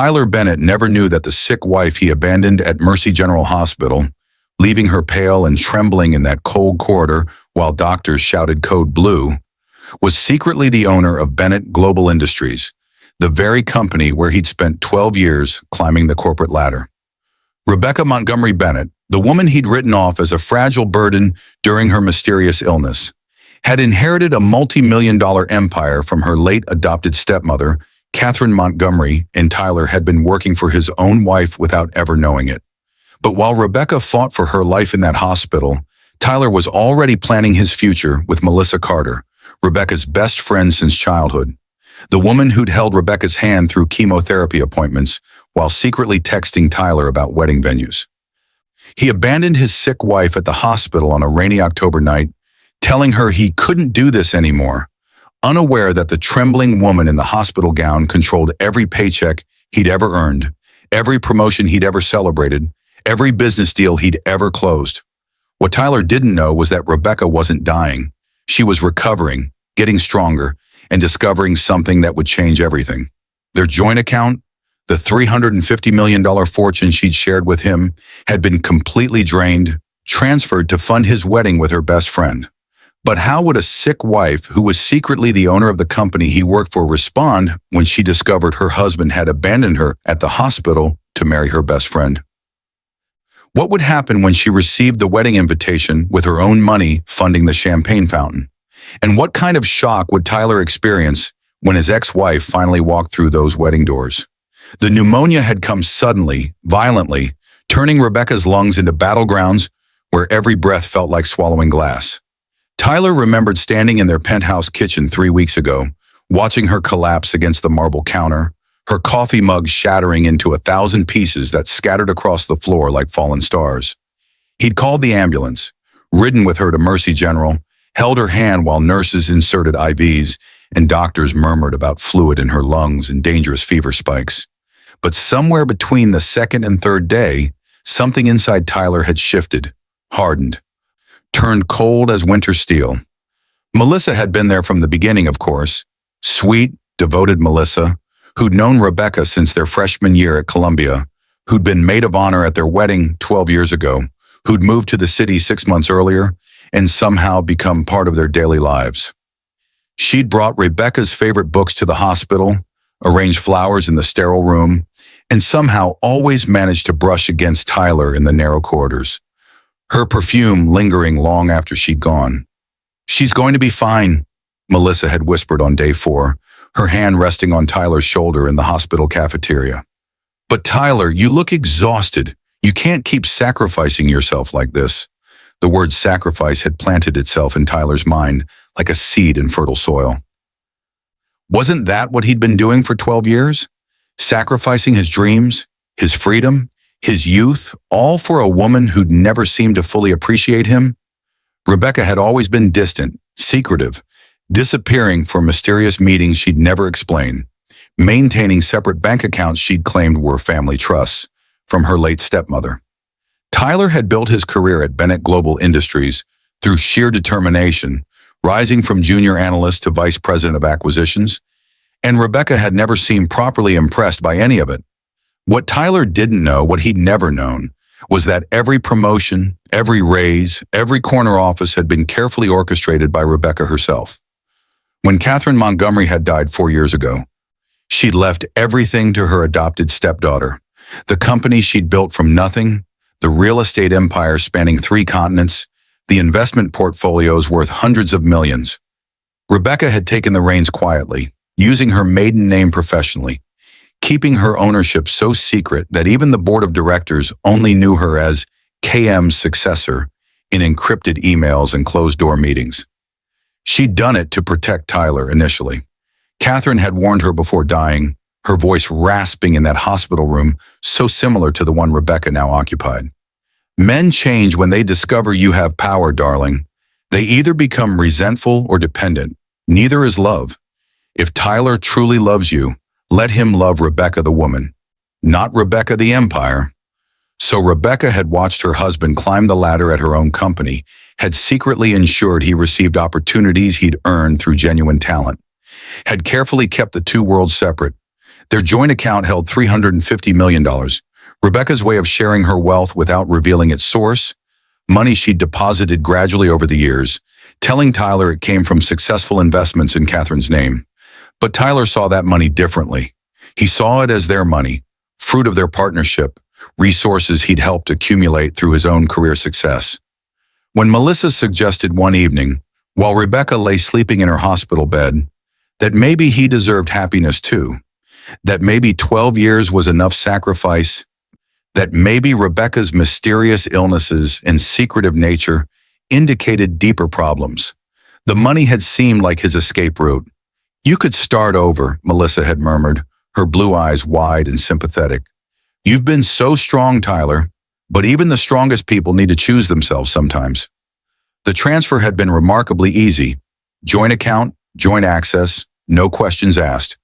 Tyler Bennett never knew that the sick wife he abandoned at Mercy General Hospital, leaving her pale and trembling in that cold corridor while doctors shouted code blue, was secretly the owner of Bennett Global Industries, the very company where he'd spent 12 years climbing the corporate ladder. Rebecca Montgomery Bennett, the woman he'd written off as a fragile burden during her mysterious illness, had inherited a multi-million-dollar empire from her late adopted stepmother, Catherine Montgomery, and Tyler had been working for his own wife without ever knowing it. But while Rebecca fought for her life in that hospital, Tyler was already planning his future with Melissa Carter, Rebecca's best friend since childhood, the woman who'd held Rebecca's hand through chemotherapy appointments while secretly texting Tyler about wedding venues. He abandoned his sick wife at the hospital on a rainy October night, telling her he couldn't do this anymore, unaware that the trembling woman in the hospital gown controlled every paycheck he'd ever earned, every promotion he'd ever celebrated, every business deal he'd ever closed. What Tyler didn't know was that Rebecca wasn't dying. She was recovering, getting stronger, and discovering something that would change everything. Their joint account, the $350 million fortune she'd shared with him, had been completely drained, transferred to fund his wedding with her best friend. But how would a sick wife, who was secretly the owner of the company he worked for, respond when she discovered her husband had abandoned her at the hospital to marry her best friend? What would happen when she received the wedding invitation with her own money funding the champagne fountain? And what kind of shock would Tyler experience when his ex-wife finally walked through those wedding doors? The pneumonia had come suddenly, violently, turning Rebecca's lungs into battlegrounds where every breath felt like swallowing glass. Tyler remembered standing in their penthouse kitchen 3 weeks ago, watching her collapse against the marble counter, her coffee mug shattering into 1,000 pieces that scattered across the floor like fallen stars. He'd called the ambulance, ridden with her to Mercy General, held her hand while nurses inserted IVs and doctors murmured about fluid in her lungs and dangerous fever spikes. But somewhere between the second and third day, something inside Tyler had shifted, hardened, turned cold as winter steel. Melissa had been there from the beginning, of course. Sweet, devoted Melissa, who'd known Rebecca since their freshman year at Columbia, who'd been maid of honor at their wedding 12 years ago, who'd moved to the city 6 months earlier, and somehow become part of their daily lives. She'd brought Rebecca's favorite books to the hospital, arranged flowers in the sterile room, and somehow always managed to brush against Tyler in the narrow corridors, her perfume lingering long after she'd gone. "She's going to be fine," Melissa had whispered on day 4, her hand resting on Tyler's shoulder in the hospital cafeteria. "But Tyler, you look exhausted. You can't keep sacrificing yourself like this." The word sacrifice had planted itself in Tyler's mind like a seed in fertile soil. Wasn't that what he'd been doing for 12 years? Sacrificing his dreams, his freedom, his youth, all for a woman who'd never seemed to fully appreciate him? Rebecca had always been distant, secretive, disappearing for mysterious meetings she'd never explain, maintaining separate bank accounts she'd claimed were family trusts from her late stepmother. Tyler had built his career at Bennett Global Industries through sheer determination, rising from junior analyst to vice president of acquisitions, and Rebecca had never seemed properly impressed by any of it. What Tyler didn't know, what he'd never known, was that every promotion, every raise, every corner office had been carefully orchestrated by Rebecca herself. When Catherine Montgomery had died 4 years ago, she'd left everything to her adopted stepdaughter, the company she'd built from nothing, the real estate empire spanning 3 continents, the investment portfolios worth hundreds of millions. Rebecca had taken the reins quietly, using her maiden name professionally, keeping her ownership so secret that even the board of directors only knew her as KM's successor in encrypted emails and closed-door meetings. She'd done it to protect Tyler initially. Catherine had warned her before dying, her voice rasping in that hospital room so similar to the one Rebecca now occupied. "Men change when they discover you have power, darling. They either become resentful or dependent. Neither is love. If Tyler truly loves you, let him love Rebecca the woman, not Rebecca the empire." So Rebecca had watched her husband climb the ladder at her own company, had secretly ensured he received opportunities he'd earned through genuine talent, had carefully kept the 2 worlds separate, Their joint account held $350 million. Rebecca's way of sharing her wealth without revealing its source, money she'd deposited gradually over the years, telling Tyler it came from successful investments in Catherine's name. But Tyler saw that money differently. He saw it as their money, fruit of their partnership, resources he'd helped accumulate through his own career success. When Melissa suggested one evening, while Rebecca lay sleeping in her hospital bed, that maybe he deserved happiness too, that maybe 12 years was enough sacrifice, that maybe Rebecca's mysterious illnesses and secretive nature indicated deeper problems. The money had seemed like his escape route. "You could start over," Melissa had murmured, her blue eyes wide and sympathetic. "You've been so strong, Tyler, but even the strongest people need to choose themselves sometimes." The transfer had been remarkably easy. Joint account, joint access, no questions asked.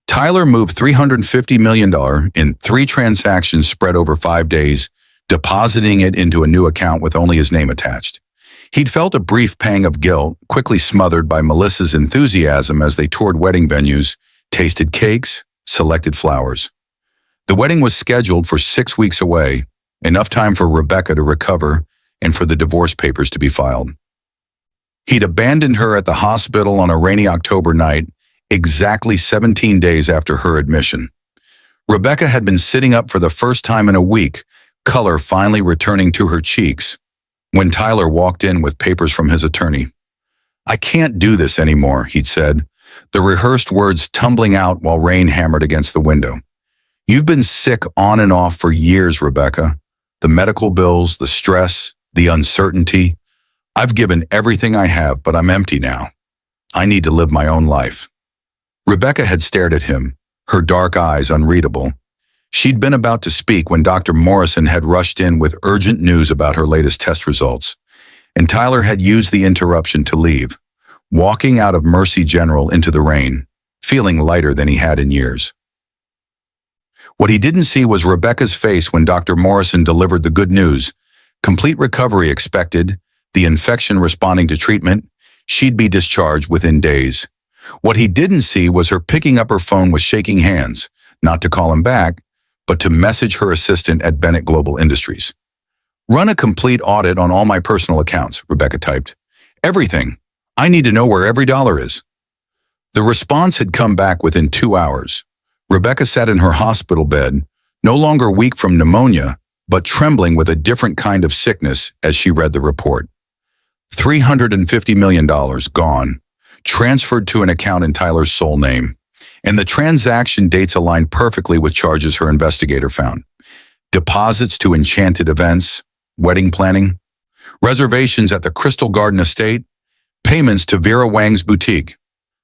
Tyler moved $350 million in 3 transactions spread over 5 days, depositing it into a new account with only his name attached. He'd felt a brief pang of guilt, quickly smothered by Melissa's enthusiasm as they toured wedding venues, tasted cakes, selected flowers. The wedding was scheduled for 6 weeks away, enough time for Rebecca to recover and for the divorce papers to be filed. He'd abandoned her at the hospital on a rainy October night, exactly 17 days after her admission. Rebecca had been sitting up for the first time in a week, color finally returning to her cheeks, when Tyler walked in with papers from his attorney. "I can't do this anymore," he'd said, the rehearsed words tumbling out while rain hammered against the window. "You've been sick on and off for years, Rebecca. The medical bills, the stress, the uncertainty. I've given everything I have, but I'm empty now. I need to live my own life." Rebecca had stared at him, her dark eyes unreadable. She'd been about to speak when Dr. Morrison had rushed in with urgent news about her latest test results, and Tyler had used the interruption to leave, walking out of Mercy General into the rain, feeling lighter than he had in years. What he didn't see was Rebecca's face when Dr. Morrison delivered the good news: complete recovery expected, the infection responding to treatment, she'd be discharged within days. What he didn't see was her picking up her phone with shaking hands, not to call him back, but to message her assistant at Bennett Global Industries. "Run a complete audit on all my personal accounts," Rebecca typed. "Everything. I need to know where every dollar is." The response had come back within 2 hours. Rebecca sat in her hospital bed, no longer weak from pneumonia, but trembling with a different kind of sickness as she read the report. $350 million gone, transferred to an account in Tyler's sole name, and the transaction dates aligned perfectly with charges her investigator found. Deposits to enchanted events, wedding planning, reservations at the Crystal Garden Estate, payments to Vera Wang's boutique.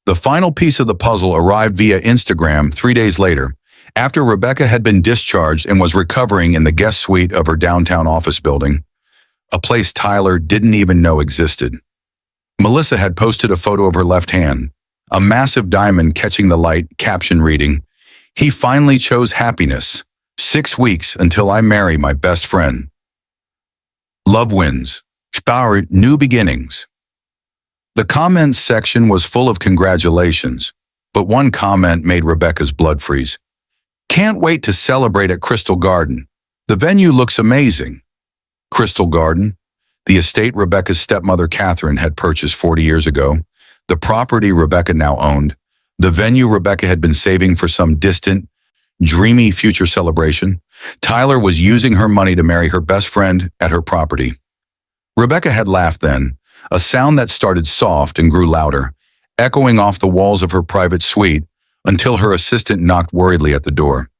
The final piece of the puzzle arrived via Instagram 3 days later, after Rebecca had been discharged and was recovering in the guest suite of her downtown office building, a place Tyler didn't even know existed. Melissa had posted a photo of her left hand, a massive diamond catching the light, caption reading, "He finally chose happiness. 6 weeks until I marry my best friend. Love wins. Spauer, new beginnings." The comments section was full of congratulations, but one comment made Rebecca's blood freeze. "Can't wait to celebrate at Crystal Garden. The venue looks amazing." Crystal Garden, the estate Rebecca's stepmother Catherine had purchased 40 years ago, the property Rebecca now owned, the venue Rebecca had been saving for some distant, dreamy future celebration. Tyler was using her money to marry her best friend at her property. Rebecca had laughed then, a sound that started soft and grew louder, echoing off the walls of her private suite until her assistant knocked worriedly at the door.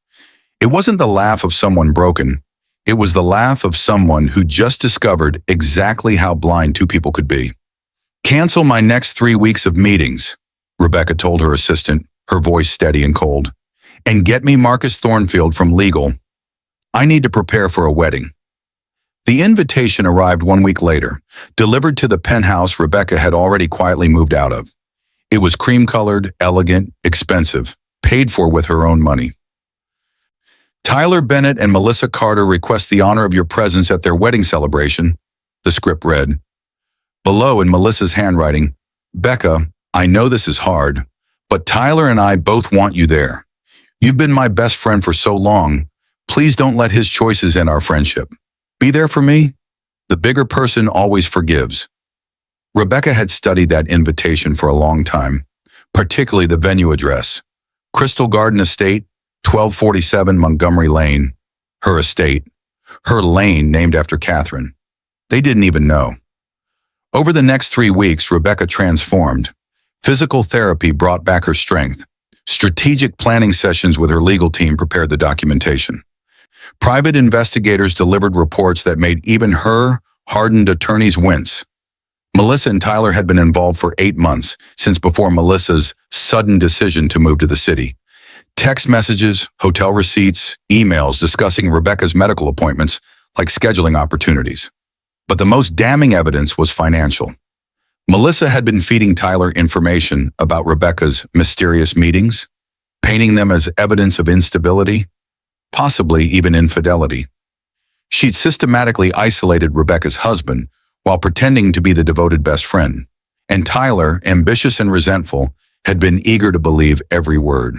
It wasn't the laugh of someone broken. It was the laugh of someone who just discovered exactly how blind two people could be. "Cancel my next 3 weeks of meetings," Rebecca told her assistant, her voice steady and cold. "And get me Marcus Thornfield from legal. I need to prepare for a wedding." The invitation arrived 1 week later, delivered to the penthouse Rebecca had already quietly moved out of. It was cream-colored, elegant, expensive, paid for with her own money. "Tyler Bennett and Melissa Carter request the honor of your presence at their wedding celebration," the script read. Below, in Melissa's handwriting, "Becca, I know this is hard, but Tyler and I both want you there. You've been my best friend for so long. Please don't let his choices end our friendship. Be there for me. The bigger person always forgives. Rebecca had studied that invitation for a long time, particularly the venue address. Crystal Garden Estate, 1247 Montgomery Lane. Her estate. Her lane named after Catherine. They didn't even know. Over the next 3 weeks, Rebecca transformed. Physical therapy brought back her strength. Strategic planning sessions with her legal team prepared the documentation. Private investigators delivered reports that made even her hardened attorneys wince. Melissa and Tyler had been involved for 8 months, since before Melissa's sudden decision to move to the city. Text messages, hotel receipts, emails discussing Rebecca's medical appointments like scheduling opportunities. But the most damning evidence was financial. Melissa had been feeding Tyler information about Rebecca's mysterious meetings, painting them as evidence of instability, possibly even infidelity. She'd systematically isolated Rebecca's husband while pretending to be the devoted best friend. And Tyler, ambitious and resentful, had been eager to believe every word.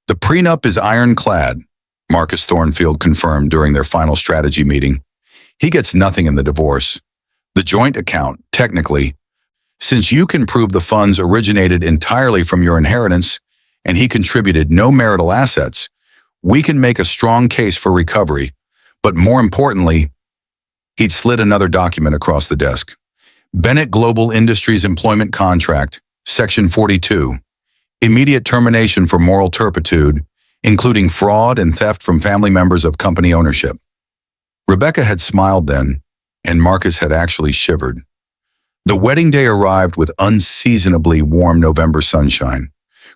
The prenup is ironclad, Marcus Thornfield confirmed during their final strategy meeting. He gets nothing in the divorce. The joint account, technically, since you can prove the funds originated entirely from your inheritance and he contributed no marital assets, we can make a strong case for recovery. But more importantly, he'd slid another document across the desk. Bennett Global Industries employment contract, Section 42. Immediate termination for moral turpitude, including fraud and theft from family members of company ownership. Rebecca had smiled then, and Marcus had actually shivered. The wedding day arrived with unseasonably warm November sunshine.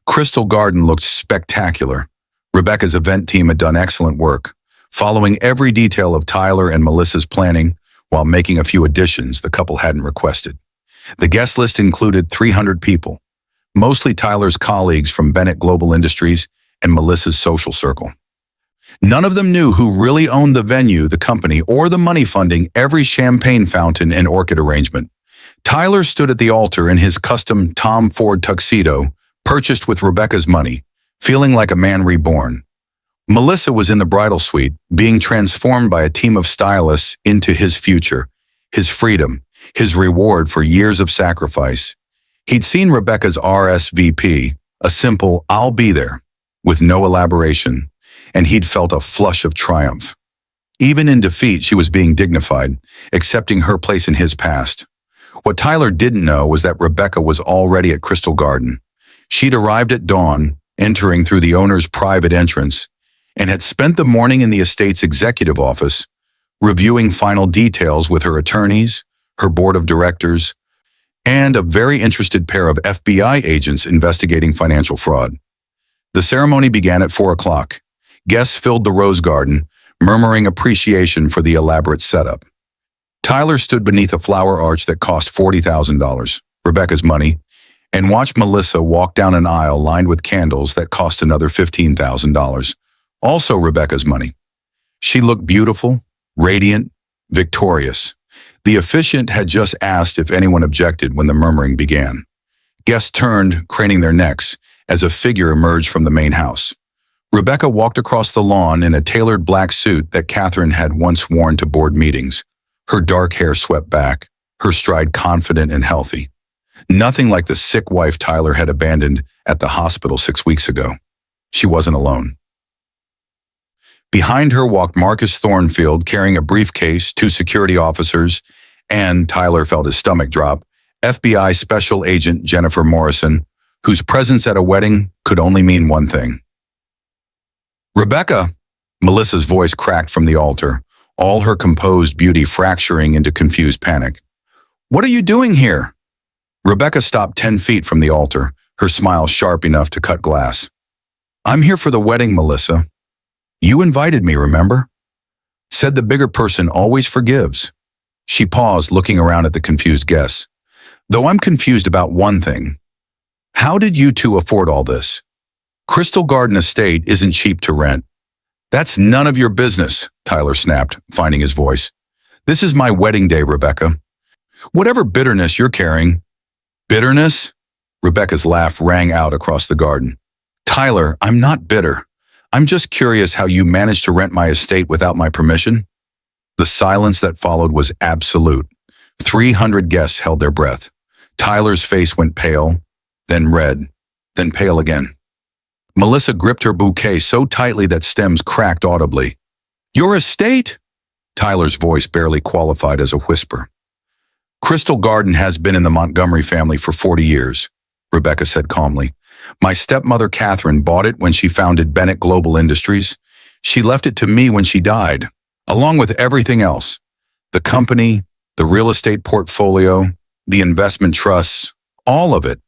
Crystal Garden looked spectacular. Rebecca's event team had done excellent work, following every detail of Tyler and Melissa's planning while making a few additions the couple hadn't requested. The guest list included 300 people, mostly Tyler's colleagues from Bennett Global Industries and Melissa's social circle. None of them knew who really owned the venue, the company, or the money funding every champagne fountain and orchid arrangement. Tyler stood at the altar in his custom Tom Ford tuxedo, purchased with Rebecca's money, feeling like a man reborn. Melissa was in the bridal suite, being transformed by a team of stylists into his future, his freedom, his reward for years of sacrifice. He'd seen Rebecca's RSVP, a simple "I'll be there," with no elaboration, and he'd felt a flush of triumph. Even in defeat, she was being dignified, accepting her place in his past. What Tyler didn't know was that Rebecca was already at Crystal Garden. She'd arrived at dawn, entering through the owner's private entrance, and had spent the morning in the estate's executive office, reviewing final details with her attorneys, her board of directors, and a very interested pair of FBI agents investigating financial fraud. The ceremony began at 4 o'clock. Guests filled the rose garden, murmuring appreciation for the elaborate setup. Tyler stood beneath a flower arch that cost $40,000, Rebecca's money, and watched Melissa walk down an aisle lined with candles that cost another $15,000, also Rebecca's money. She looked beautiful, radiant, victorious. The officiant had just asked if anyone objected when the murmuring began. Guests turned, craning their necks, as a figure emerged from the main house. Rebecca walked across the lawn in a tailored black suit that Catherine had once worn to board meetings. Her dark hair swept back, her stride confident and healthy. Nothing like the sick wife Tyler had abandoned at the hospital 6 weeks ago. She wasn't alone. Behind her walked Marcus Thornfield carrying a briefcase, 2 security officers, and, Tyler felt his stomach drop, FBI Special Agent Jennifer Morrison, whose presence at a wedding could only mean one thing. "Rebecca," Melissa's voice cracked from the altar, all her composed beauty fracturing into confused panic. "What are you doing here?" Rebecca stopped 10 feet from the altar, her smile sharp enough to cut glass. "I'm here for the wedding, Melissa. You invited me, remember?" Said the bigger person always forgives. She paused, looking around at the confused guests. "Though I'm confused about one thing. How did you two afford all this? Crystal Garden Estate isn't cheap to rent." "That's none of your business," Tyler snapped, finding his voice. "This is my wedding day, Rebecca. Whatever bitterness you're carrying." "Bitterness?" Rebecca's laugh rang out across the garden. "Tyler, I'm not bitter. I'm just curious how you managed to rent my estate without my permission." The silence that followed was absolute. 300 guests held their breath. Tyler's face went pale, then red, then pale again. Melissa gripped her bouquet so tightly that stems cracked audibly. "Your estate?" Tyler's voice barely qualified as a whisper. "Crystal Garden has been in the Montgomery family for 40 years, Rebecca said calmly. "My stepmother, Catherine, bought it when she founded Bennett Global Industries. She left it to me when she died, along with everything else. The company, the real estate portfolio, the investment trusts, all of it.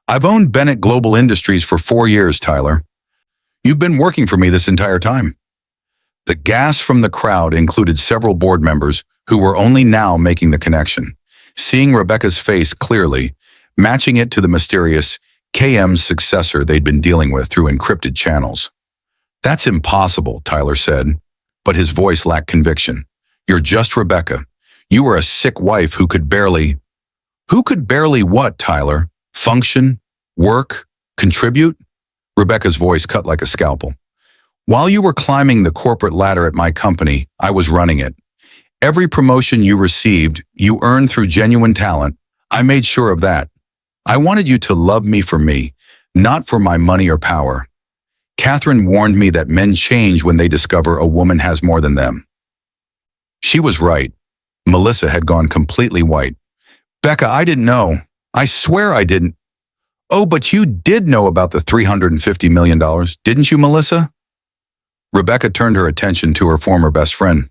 I've owned Bennett Global Industries for 4 years, Tyler. You've been working for me this entire time." The gasp from the crowd included several board members who were only now making the connection, seeing Rebecca's face clearly, matching it to the mysterious KM's successor they'd been dealing with through encrypted channels. "That's impossible," Tyler said, but his voice lacked conviction. "You're just Rebecca. You were a sick wife who could barely..." "Who could barely what, Tyler? Function? Work? Contribute?" Rebecca's voice cut like a scalpel. "While you were climbing the corporate ladder at my company, I was running it. Every promotion you received, you earned through genuine talent. I made sure of that. I wanted you to love me for me, not for my money or power. Catherine warned me that men change when they discover a woman has more than them." She was right. Melissa had gone completely white. "Becca, I didn't know. I swear I didn't." "Oh, but you did know about the $350 million, didn't you, Melissa?" Rebecca turned her attention to her former best friend.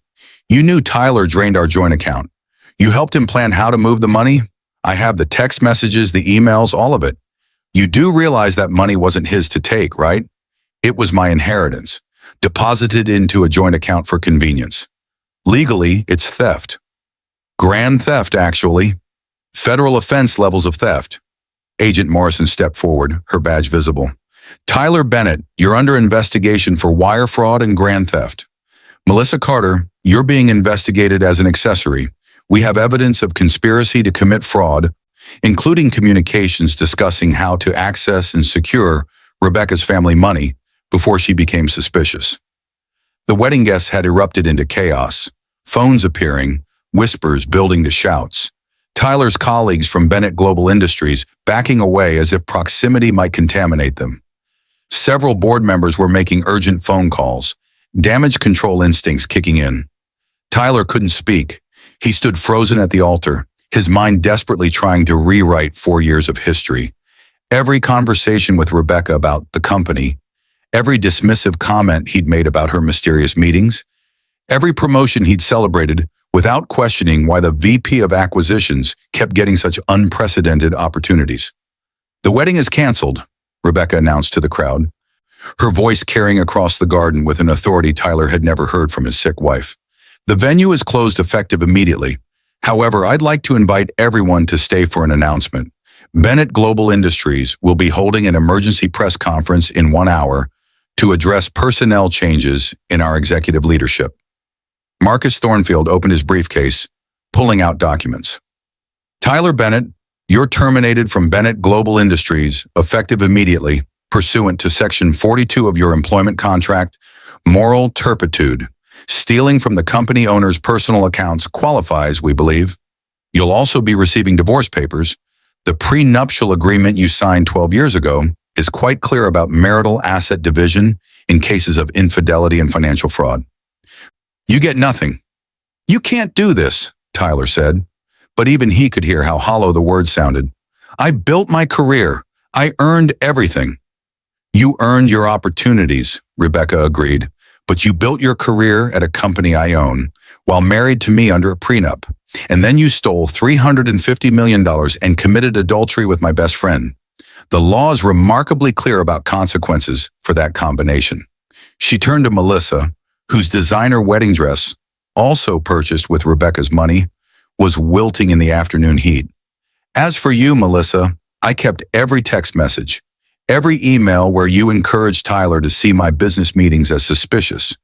"You knew Tyler drained our joint account. You helped him plan how to move the money. I have the text messages, the emails, all of it. You do realize that money wasn't his to take, right? It was my inheritance, deposited into a joint account for convenience. Legally, it's theft. Grand theft, actually. Federal offense levels of theft." Agent Morrison stepped forward, her badge visible. "Tyler Bennett, you're under investigation for wire fraud and grand theft. Melissa Carter, you're being investigated as an accessory. We have evidence of conspiracy to commit fraud, including communications discussing how to access and secure Rebecca's family money before she became suspicious." The wedding guests had erupted into chaos, phones appearing, whispers building to shouts. Tyler's colleagues from Bennett Global Industries backing away as if proximity might contaminate them. Several board members were making urgent phone calls, damage control instincts kicking in. Tyler couldn't speak. He stood frozen at the altar, his mind desperately trying to rewrite 4 years of history. Every conversation with Rebecca about the company, every dismissive comment he'd made about her mysterious meetings, every promotion he'd celebrated without questioning why the VP of Acquisitions kept getting such unprecedented opportunities. "The wedding is canceled," Rebecca announced to the crowd, her voice carrying across the garden with an authority Tyler had never heard from his sick wife. "The venue is closed effective immediately. However, I'd like to invite everyone to stay for an announcement. Bennett Global Industries will be holding an emergency press conference in 1 hour to address personnel changes in our executive leadership." Marcus Thornfield opened his briefcase, pulling out documents. "Tyler Bennett, you're terminated from Bennett Global Industries, effective immediately, pursuant to Section 42 of your employment contract, moral turpitude. Stealing from the company owner's personal accounts qualifies, we believe. You'll also be receiving divorce papers. The prenuptial agreement you signed 12 years ago is quite clear about marital asset division in cases of infidelity and financial fraud. You get nothing." "You can't do this," Tyler said, but even he could hear how hollow the words sounded. "I built my career. I earned everything." "You earned your opportunities," Rebecca agreed, "but you built your career at a company I own, while married to me under a prenup. And then you stole $350 million and committed adultery with my best friend. The law is remarkably clear about consequences for that combination." She turned to Melissa, whose designer wedding dress, also purchased with Rebecca's money, was wilting in the afternoon heat. "As for you, Melissa, I kept every text message, every email where you encouraged Tyler to see my business meetings as suspicious,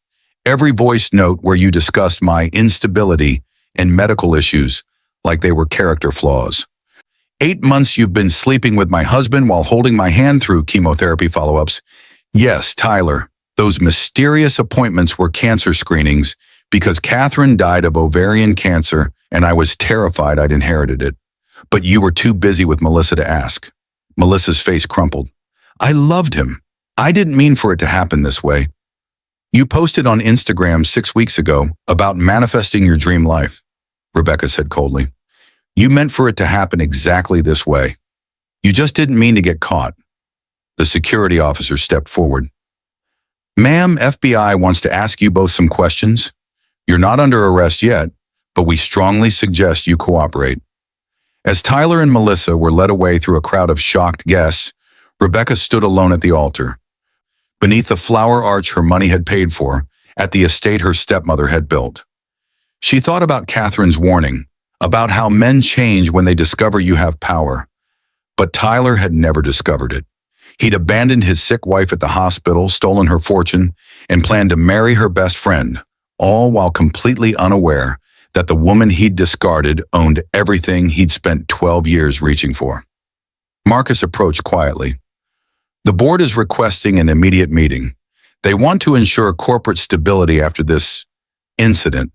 every voice note where you discussed my instability and medical issues like they were character flaws. 8 months you've been sleeping with my husband while holding my hand through chemotherapy follow-ups. Yes, Tyler, Those mysterious appointments were cancer screenings because Catherine died of ovarian cancer and I was terrified I'd inherited it. But you were too busy with Melissa to ask. Melissa's face crumpled. I loved him. I didn't mean for it to happen this way. You posted on Instagram 6 weeks ago about manifesting your dream life, Rebecca said coldly. You meant for it to happen exactly this way. You just didn't mean to get caught. The security officer stepped forward. Ma'am, FBI wants to ask you both some questions. You're not under arrest yet, but we strongly suggest you cooperate. As Tyler and Melissa were led away through a crowd of shocked guests, Rebecca stood alone at the altar. Beneath the flower arch her money had paid for, at the estate her stepmother had built. She thought about Catherine's warning, about how men change when they discover you have power. But Tyler had never discovered it. He'd abandoned his sick wife at the hospital, stolen her fortune, and planned to marry her best friend, all while completely unaware that the woman he'd discarded owned everything he'd spent 12 years reaching for. Marcus approached quietly. The board is requesting an immediate meeting. They want to ensure corporate stability after this incident.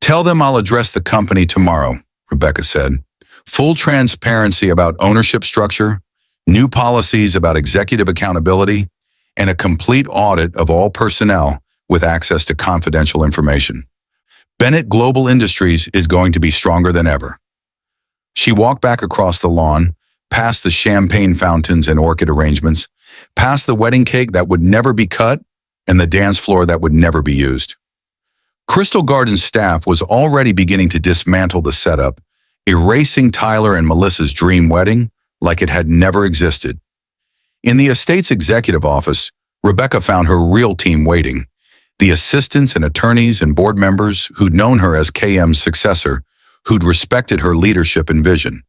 Tell them I'll address the company tomorrow, Rebecca said. Full transparency about ownership structure, new policies about executive accountability, and a complete audit of all personnel with access to confidential information. Bennett Global Industries is going to be stronger than ever. She walked back across the lawn, past the champagne fountains and orchid arrangements, past the wedding cake that would never be cut, and the dance floor that would never be used. Crystal Garden's staff was already beginning to dismantle the setup, erasing Tyler and Melissa's dream wedding like it had never existed. In the estate's executive office, Rebecca found her real team waiting, the assistants and attorneys and board members who'd known her as KM's successor, who'd respected her leadership and vision.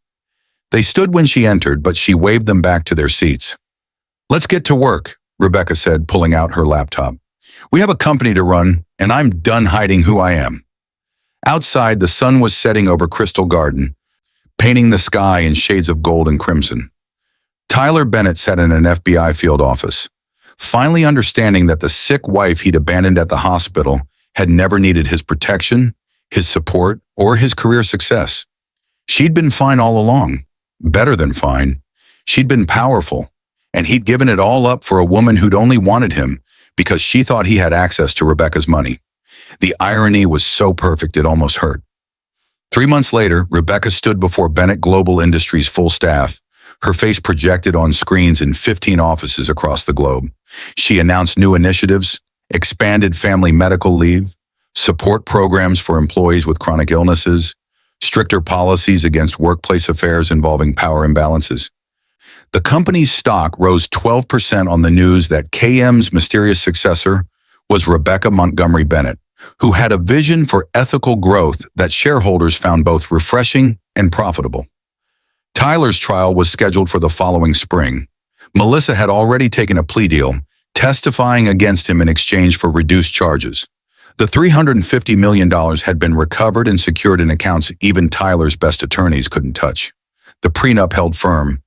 They stood when she entered, but she waved them back to their seats. Let's get to work, Rebecca said, pulling out her laptop. We have a company to run, and I'm done hiding who I am. Outside, the sun was setting over Crystal Garden, painting the sky in shades of gold and crimson. Tyler Bennett sat in an FBI field office, finally understanding that the sick wife he'd abandoned at the hospital had never needed his protection, his support, or his career success. She'd been fine all along. Better than fine. She'd been powerful, and he'd given it all up for a woman who'd only wanted him because she thought he had access to Rebecca's money. The irony was so perfect it almost hurt. 3 months later, Rebecca stood before Bennett Global Industries' full staff, her face projected on screens in 15 offices across the globe. She announced new initiatives, expanded family medical leave, support programs for employees with chronic illnesses, stricter policies against workplace affairs involving power imbalances. The company's stock rose 12% on the news that KM's mysterious successor was Rebecca Montgomery Bennett, who had a vision for ethical growth that shareholders found both refreshing and profitable. Tyler's trial was scheduled for the following spring. Melissa had already taken a plea deal, testifying against him in exchange for reduced charges. The $350 million had been recovered and secured in accounts even Tyler's best attorneys couldn't touch. The prenup held firm.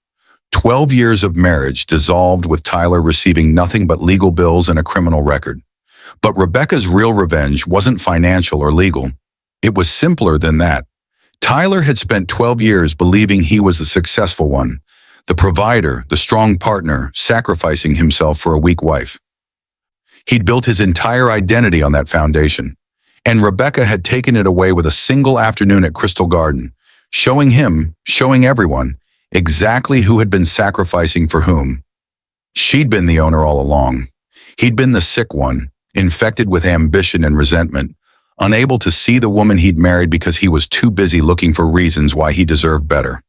12 years of marriage dissolved with Tyler receiving nothing but legal bills and a criminal record. But Rebecca's real revenge wasn't financial or legal. It was simpler than that. Tyler had spent 12 years believing he was the successful one, the provider, the strong partner, sacrificing himself for a weak wife. He'd built his entire identity on that foundation, and Rebecca had taken it away with a single afternoon at Crystal Garden, showing everyone, exactly who had been sacrificing for whom. She'd been the owner all along. He'd been the sick one, infected with ambition and resentment, unable to see the woman he'd married because he was too busy looking for reasons why he deserved better.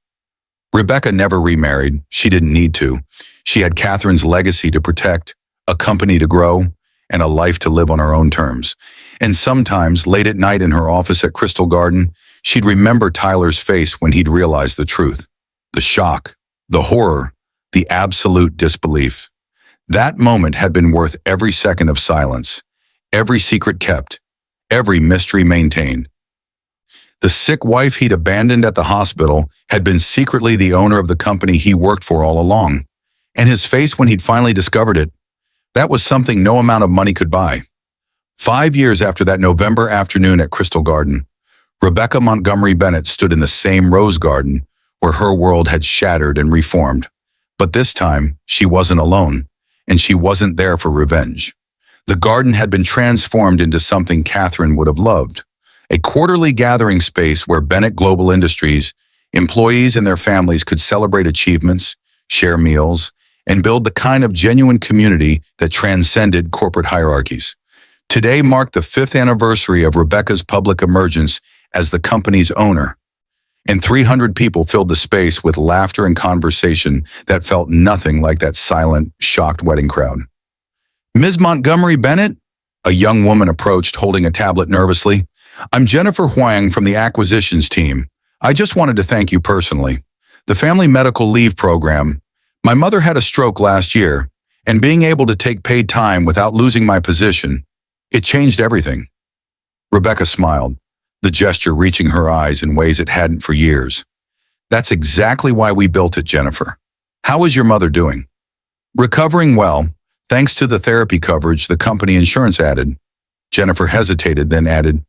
Rebecca never remarried. She didn't need to. She had Catherine's legacy to protect, a company to grow, and a life to live on her own terms. And sometimes, late at night in her office at Crystal Garden, she'd remember Tyler's face when he'd realized the truth. The shock, the horror, the absolute disbelief. That moment had been worth every second of silence, every secret kept, every mystery maintained. The sick wife he'd abandoned at the hospital had been secretly the owner of the company he worked for all along, and his face when he'd finally discovered it, That was something no amount of money could buy. 5 years after that November afternoon at Crystal Garden, Rebecca Montgomery Bennett stood in the same rose garden where her world had shattered and reformed. But this time, she wasn't alone, and she wasn't there for revenge. The garden had been transformed into something Catherine would have loved, a quarterly gathering space where Bennett Global Industries, employees and their families could celebrate achievements, share meals, and build the kind of genuine community that transcended corporate hierarchies. Today marked the 5th anniversary of Rebecca's public emergence as the company's owner, and 300 people filled the space with laughter and conversation that felt nothing like that silent, shocked wedding crowd. "Ms. Montgomery Bennett?" A young woman approached, holding a tablet nervously. "I'm Jennifer Huang from the acquisitions team. I just wanted to thank you personally. The family medical leave program. My mother had a stroke last year, and being able to take paid time without losing my position, it changed everything." Rebecca smiled, the gesture reaching her eyes in ways it hadn't for years. "That's exactly why we built it, Jennifer. How is your mother doing?" "Recovering well, thanks to the therapy coverage the company insurance added." Jennifer hesitated, then added,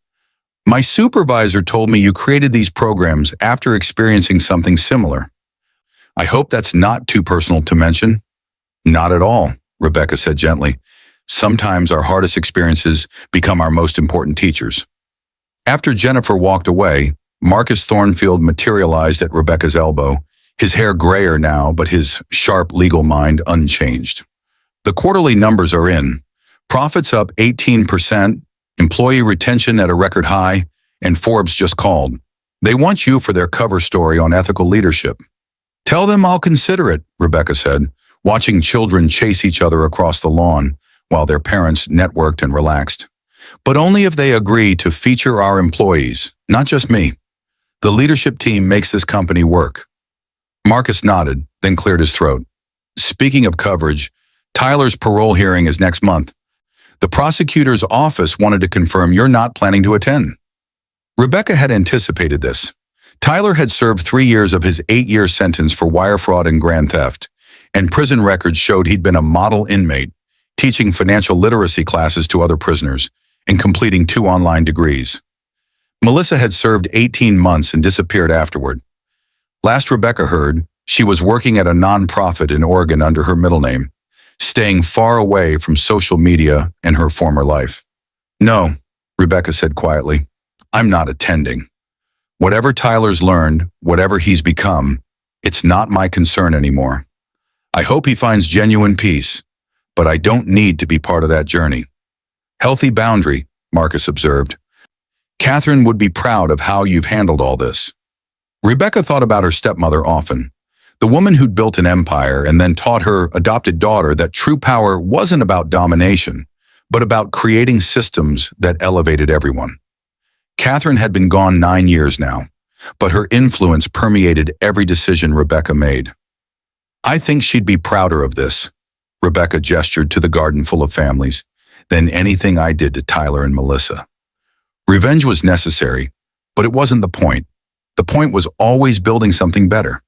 "My supervisor told me you created these programs after experiencing something similar. I hope that's not too personal to mention." "Not at all," Rebecca said gently. "Sometimes our hardest experiences become our most important teachers." After Jennifer walked away, Marcus Thornfield materialized at Rebecca's elbow, his hair grayer now, but his sharp legal mind unchanged. "The quarterly numbers are in. Profits up 18%, employee retention at a record high, and Forbes just called. They want you for their cover story on ethical leadership." "Tell them I'll consider it," Rebecca said, watching children chase each other across the lawn while their parents networked and relaxed. "But only if they agree to feature our employees, not just me. The leadership team makes this company work." Marcus nodded, then cleared his throat. "Speaking of coverage, Tyler's parole hearing is next month. The prosecutor's office wanted to confirm you're not planning to attend." Rebecca had anticipated this. Tyler had served 3 years of his 8-year sentence for wire fraud and grand theft, and prison records showed he'd been a model inmate, teaching financial literacy classes to other prisoners and completing 2 online degrees. Melissa had served 18 months and disappeared afterward. Last Rebecca heard, she was working at a nonprofit in Oregon under her middle name, staying far away from social media and her former life. "No," Rebecca said quietly, "I'm not attending. Whatever Tyler's learned, whatever he's become, it's not my concern anymore. I hope he finds genuine peace, but I don't need to be part of that journey." "Healthy boundary," Marcus observed. "Catherine would be proud of how you've handled all this." Rebecca thought about her stepmother often, the woman who'd built an empire and then taught her adopted daughter that true power wasn't about domination, but about creating systems that elevated everyone. Catherine had been gone 9 years now, but her influence permeated every decision Rebecca made. "I think she'd be prouder of this," Rebecca gestured to the garden full of families, "than anything I did to Tyler and Melissa." Revenge was necessary, but it wasn't the point. The point was always building something better.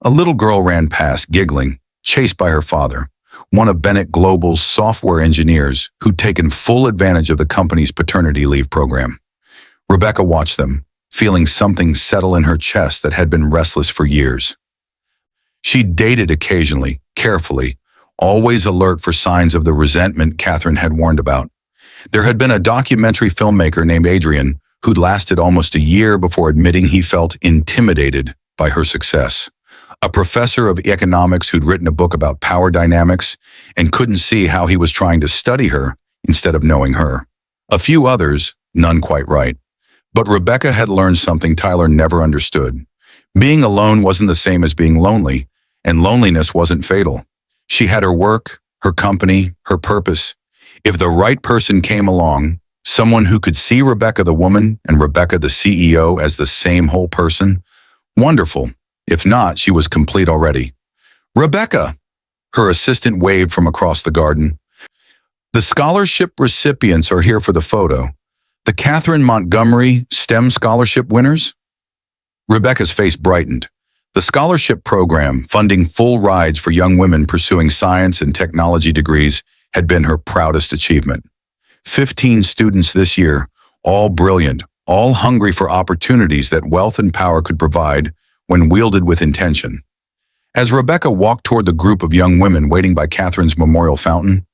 A little girl ran past, giggling, chased by her father, one of Bennett Global's software engineers who'd taken full advantage of the company's paternity leave program. Rebecca watched them, feeling something settle in her chest that had been restless for years. She dated occasionally, carefully, always alert for signs of the resentment Catherine had warned about. There had been a documentary filmmaker named Adrian who'd lasted almost a year before admitting he felt intimidated by her success. A professor of economics who'd written a book about power dynamics and couldn't see how he was trying to study her instead of knowing her. A few others, none quite right. But Rebecca had learned something Tyler never understood. Being alone wasn't the same as being lonely, and loneliness wasn't fatal. She had her work, her company, her purpose. If the right person came along, someone who could see Rebecca the woman and Rebecca the CEO as the same whole person, wonderful. If not, she was complete already. "Rebecca!" Her assistant waved from across the garden. "The scholarship recipients are here for the photo. The Catherine Montgomery STEM Scholarship winners?" Rebecca's face brightened. The scholarship program, funding full rides for young women pursuing science and technology degrees, had been her proudest achievement. 15 students this year, all brilliant, all hungry for opportunities that wealth and power could provide when wielded with intention. As Rebecca walked toward the group of young women waiting by Catherine's memorial fountain,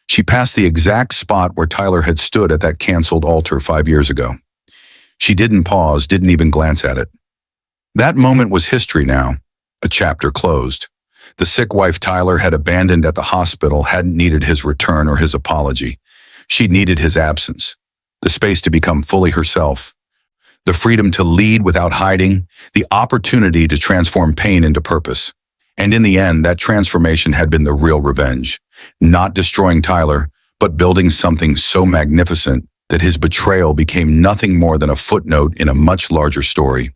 she passed the exact spot where Tyler had stood at that canceled altar 5 years ago. She didn't pause, didn't even glance at it. That moment was history now, a chapter closed. The sick wife Tyler had abandoned at the hospital hadn't needed his return or his apology. She'd needed his absence, the space to become fully herself, the freedom to lead without hiding, the opportunity to transform pain into purpose. And in the end, that transformation had been the real revenge, not destroying Tyler, but building something so magnificent that his betrayal became nothing more than a footnote in a much larger story.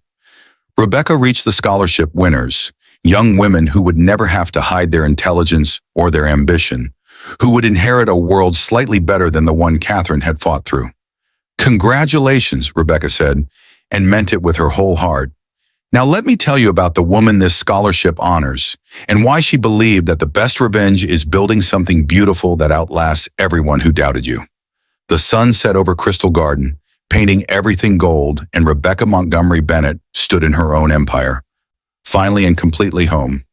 Rebecca reached the scholarship winners, young women who would never have to hide their intelligence or their ambition, who would inherit a world slightly better than the one Catherine had fought through. "Congratulations," Rebecca said, and meant it with her whole heart. "Now let me tell you about the woman this scholarship honors, and why she believed that the best revenge is building something beautiful that outlasts everyone who doubted you." The sun set over Crystal Garden, painting everything gold, and Rebecca Montgomery Bennett stood in her own empire, finally and completely home.